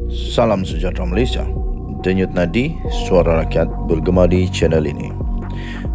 Salam sejahtera Malaysia. Denyut nadi suara rakyat bergema di channel ini.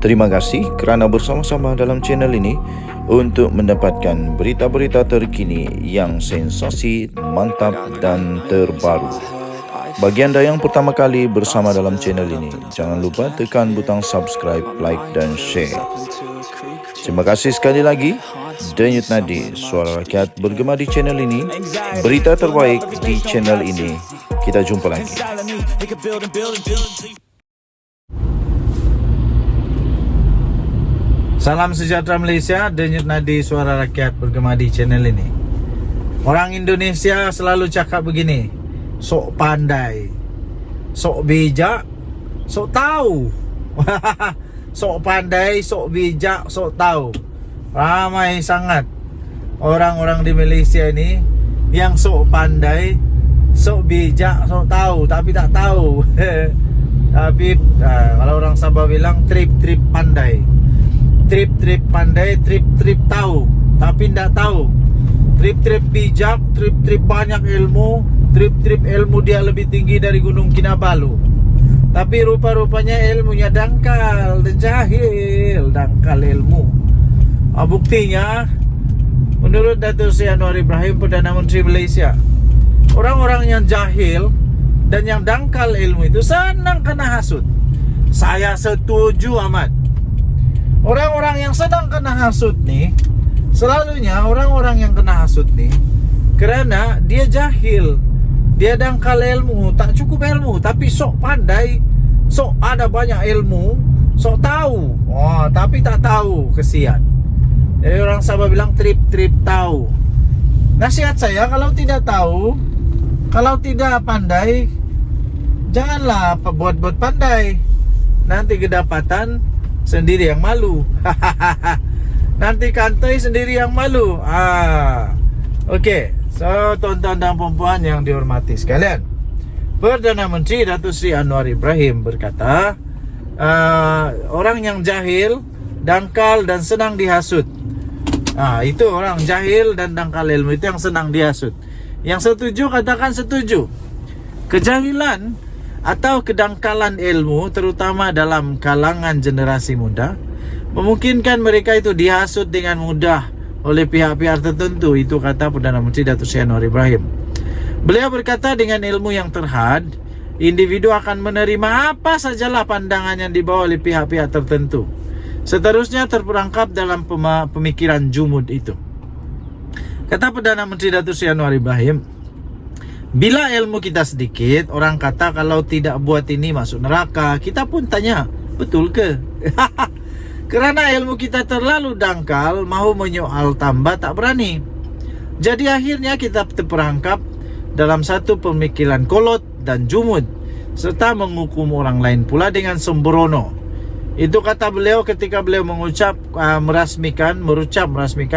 Terima kasih kerana bersama-sama dalam channel ini untuk mendapatkan berita-berita terkini yang sensasi, mantap dan terbaru. Bagi anda yang pertama kali bersama dalam channel ini, jangan lupa tekan butang subscribe, like dan share. Terima kasih sekali lagi. Denyut nadi suara rakyat bergema di channel ini. Berita terbaik di channel ini. Kita jumpa lagi. Salam sejahtera Malaysia. Denyut nadi suara rakyat bergema di channel ini. Orang Indonesia selalu cakap begini, sok pandai, sok bijak, sok tahu. Sok pandai, sok bijak, sok tahu. Ramai sangat orang-orang di Malaysia ini yang sok pandai, sok bijak, sok tahu, tapi tak tahu. Tapi kalau orang Sabah bilang trip-trip pandai. Trip-trip pandai, trip-trip tahu, tapi tak tahu. Trip-trip bijak, trip-trip banyak ilmu, trip-trip ilmu dia lebih tinggi dari Gunung Kinabalu. Tapi rupa-rupanya ilmunya dangkal dan jahil, dangkal ilmu. Buktinya, menurut Datuk Seri Anwar Ibrahim, Perdana Menteri Malaysia, orang-orang yang jahil dan yang dangkal ilmu itu senang kena hasut. Saya setuju amat. Orang-orang yang sedang kena hasut nih, selalunya orang-orang yang kena hasut nih kerana dia jahil, dia dangkal ilmu, tak cukup ilmu, tapi sok pandai, sok ada banyak ilmu, sok tahu, tapi tak tahu, kesian. Jadi orang Sabah bilang trip-trip tahu. Nasihat saya, kalau tidak tahu, kalau tidak pandai, janganlah buat-buat pandai. Nanti kedapatan sendiri yang malu. Nanti kantai sendiri yang malu. Okey. So, tuan-tuan dan puan-puan yang dihormati sekalian, Perdana Menteri Datuk Seri Anwar Ibrahim berkata, orang yang jahil, dangkal dan senang dihasut. Itu orang jahil dan dangkal ilmu, itu yang senang dihasut. Yang setuju katakan setuju. Kejahilan atau kedangkalan ilmu, terutama dalam kalangan generasi muda, memungkinkan mereka itu dihasut dengan mudah oleh pihak-pihak tertentu. Itu kata Perdana Menteri Datuk Seri Anwar Ibrahim. Beliau berkata, dengan ilmu yang terhad, individu akan menerima apa sajalah pandangan yang dibawa oleh pihak-pihak tertentu. Seterusnya terperangkap dalam pemikiran jumud itu. Kata Perdana Menteri Datuk Seri Anwar Ibrahim, bila ilmu kita sedikit, orang kata kalau tidak buat ini masuk neraka. Kita pun tanya, betul ke? Kerana ilmu kita terlalu dangkal, mahu menyoal tambah tak berani. Jadi akhirnya kita terperangkap dalam satu pemikiran kolot dan jumud, serta menghukum orang lain pula dengan sembrono. Itu kata beliau ketika beliau merasmikan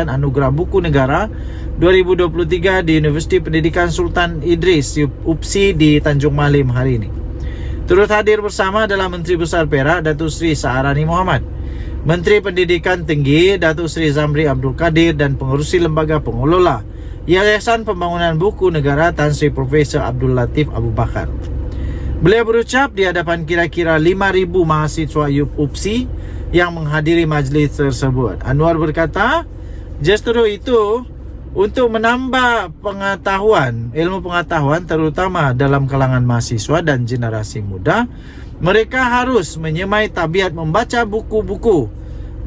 Anugerah Buku Negara 2023 di Universiti Pendidikan Sultan Idris UPSI di Tanjung Malim hari ini. Turut hadir bersama adalah Menteri Besar Perak Datuk Seri Saharani Mohamad, Menteri Pendidikan Tinggi Datuk Seri Zamri Abdul Kadir, dan pengerusi lembaga pengelola Yayasan Pembangunan Buku Negara Tan Sri Profesor Abdul Latif Abu Bakar. Beliau berucap di hadapan kira-kira 5,000 mahasiswa UPSI yang menghadiri majlis tersebut. Anwar berkata, justru itu untuk menambah ilmu pengetahuan terutama dalam kalangan mahasiswa dan generasi muda, mereka harus menyemai tabiat membaca buku-buku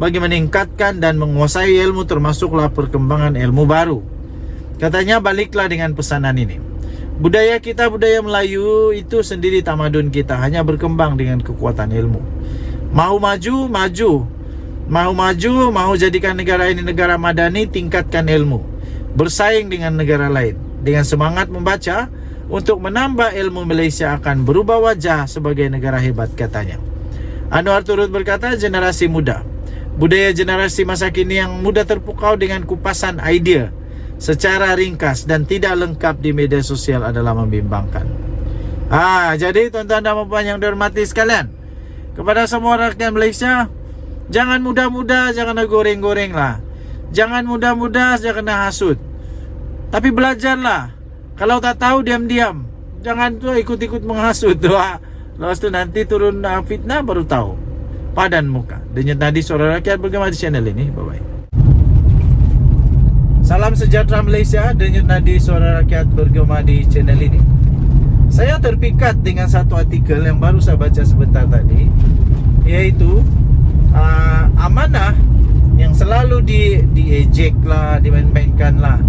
bagi meningkatkan dan menguasai ilmu, termasuklah perkembangan ilmu baru. Katanya, baliklah dengan pesanan ini. Budaya kita, budaya Melayu itu sendiri tamadun kita, hanya berkembang dengan kekuatan ilmu. Mahu maju, maju. Mahu maju, mahu jadikan negara ini negara madani, tingkatkan ilmu. Bersaing dengan negara lain. Dengan semangat membaca, untuk menambah ilmu, Malaysia akan berubah wajah sebagai negara hebat, katanya. Anwar turut berkata, generasi muda, budaya generasi masa kini yang mudah terpukau dengan kupasan idea secara ringkas dan tidak lengkap di media sosial adalah membimbangkan. Jadi tuan-tuan dan puan yang dihormati sekalian, kepada semua rakyat Malaysia, jangan mudah-mudah, jangan goreng-goreng lah. Jangan mudah-mudah, jangan hasut. Tapi belajarlah. Kalau tak tahu, diam-diam. jangan tuh ikut-ikut menghasut tuh. Lepas tu nanti turun fitnah baru tahu. Padan muka. Denyut nadi suara rakyat bergema di channel ini. Bye bye. Salam sejahtera Malaysia. Denyut nadi suara rakyat bergema di channel ini. Saya terpikat dengan satu artikel yang baru saya baca sebentar tadi, iaitu amanah yang selalu diejek lah, dimain-mainkan lah.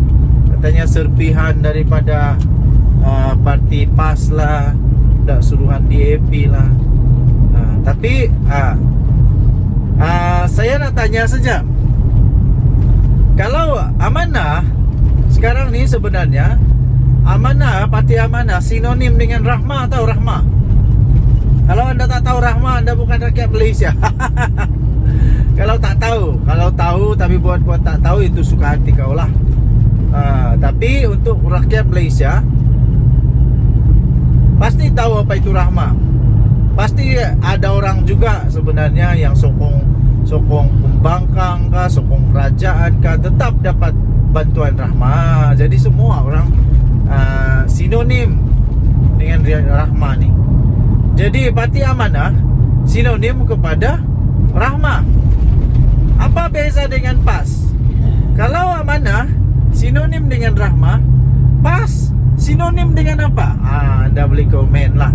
Katanya serpihan daripada parti PAS lah, dak suruhan DAP lah. Tapi saya nak tanya saja, kalau amanah sekarang ni sebenarnya amanah, parti amanah sinonim dengan Rahma atau Rahma? Kalau anda tak tahu Rahma, anda bukan rakyat Malaysia. Kalau tahu tapi buat tak tahu, itu suka hati kau lah. Tapi untuk rakyat Malaysia pasti tahu apa itu Rahma. Pasti ada orang juga sebenarnya yang sokong pembangkang kah, sokong kerajaan kah, tetap dapat bantuan Rahma. Jadi semua orang sinonim dengan Rahma ni. Jadi parti amanah sinonim kepada Rahma. Apa beza dengan PAS? Kalau amanah sinonim dengan Rahma, PAS sinonim dengan apa? Anda boleh komen lah.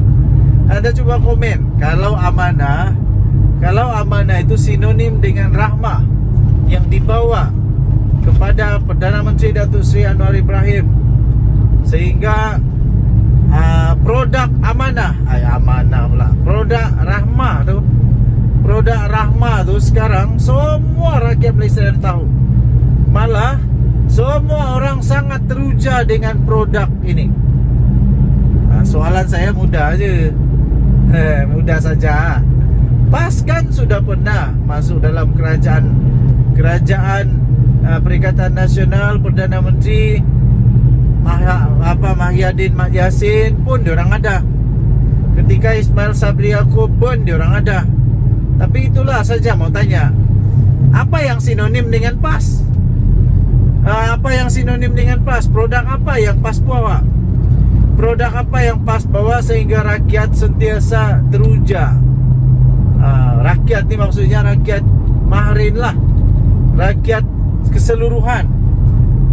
Anda cuba komen. Kalau amanah itu sinonim dengan Rahma yang dibawa kepada Perdana Menteri Datuk Seri Anwar Ibrahim, sehingga produk amanah pula, produk Rahma tu sekarang semua rakyat Malaysia dah tahu. Malah semua orang sangat teruja dengan produk ini. Soalan saya mudah aje. Mudah saja. PAS kan sudah pernah masuk dalam kerajaan Perikatan Nasional, Perdana Menteri Mahyadin Mat Yassin pun diorang ada. Ketika Ismail Sabri Yaakob pun diorang ada. Tapi itulah saja mau tanya, apa yang sinonim dengan PAS? Apa yang sinonim dengan PAS? Produk apa yang PAS bawa? Produk apa yang PAS bawa sehingga rakyat sentiasa teruja? Rakyat ni maksudnya rakyat Mahrin lah, rakyat keseluruhan,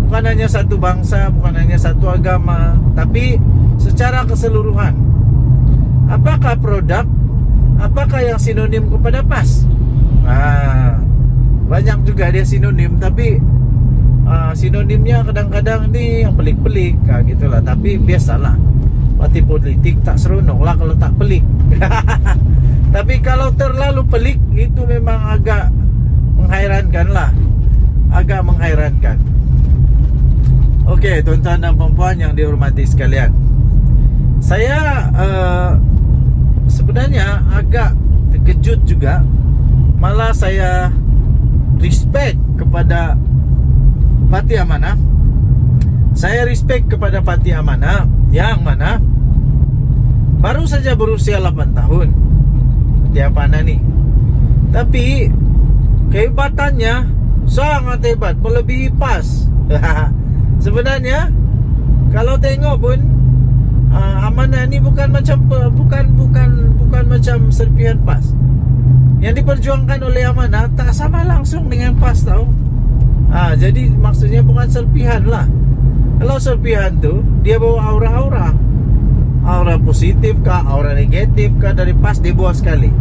bukan hanya satu bangsa, bukan hanya satu agama, tapi secara keseluruhan. Apakah produk, apakah yang sinonim kepada PAS? Banyak juga dia sinonim, tapi sinonimnya kadang-kadang ni yang pelik-pelik gitulah. Tapi biasalah, parti politik tak seronok lah kalau tak pelik. Tapi kalau terlalu pelik, itu memang agak menghairankan lah. Agak menghairankan. Okey, tuan-tuan dan puan-puan yang dihormati sekalian, saya sebenarnya agak terkejut juga. Malah saya respect kepada Parti Amanah. Saya respect kepada Parti Amanah yang mana baru saja berusia 8 tahun. Parti Amanah ni, tapi kehebatannya sangat hebat, melebihi PAS. Sebenarnya kalau tengok pun Amanah ni bukan macam serpihan PAS. Yang diperjuangkan oleh Amanah tak sama langsung dengan PAS tau. Jadi maksudnya bukan serpihan lah. Kalau serpihan tu dia bawa aura positif kah, aura negatif kah dari PAS, dia bawa sekali.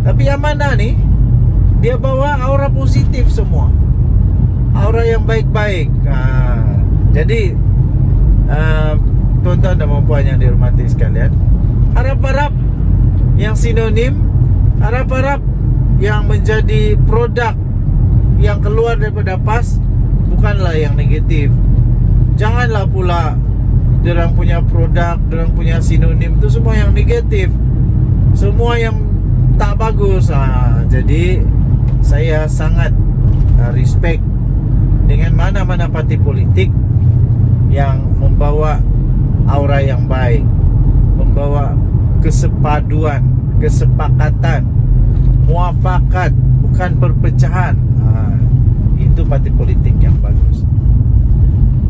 Tapi Amanah ni dia bawa aura positif semua, aura yang baik-baik. Jadi tuan-tuan dan puan yang dihormati sekalian, harap-harap yang sinonim, harap-harap yang menjadi produk yang keluar daripada PAS bukanlah yang negatif. Janganlah pula diorang punya produk, diorang punya sinonim tu semua yang negatif, semua yang tak bagus. Jadi saya sangat respect dengan mana-mana parti politik yang membawa aura yang baik, membawa kesepaduan, kesepakatan, muafakat, bukan perpecahan. Itu parti politik yang bagus.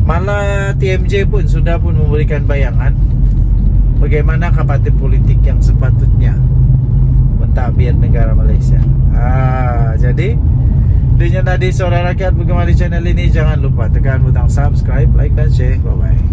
Malah TMJ pun sudah memberikan bayangan bagaimana partai politik yang sepatutnya mentadbir negara Malaysia. Jadi Denyut Nadi Suara Rakyat bergema di channel ini. Jangan lupa tekan butang subscribe, like dan share. Bye bye.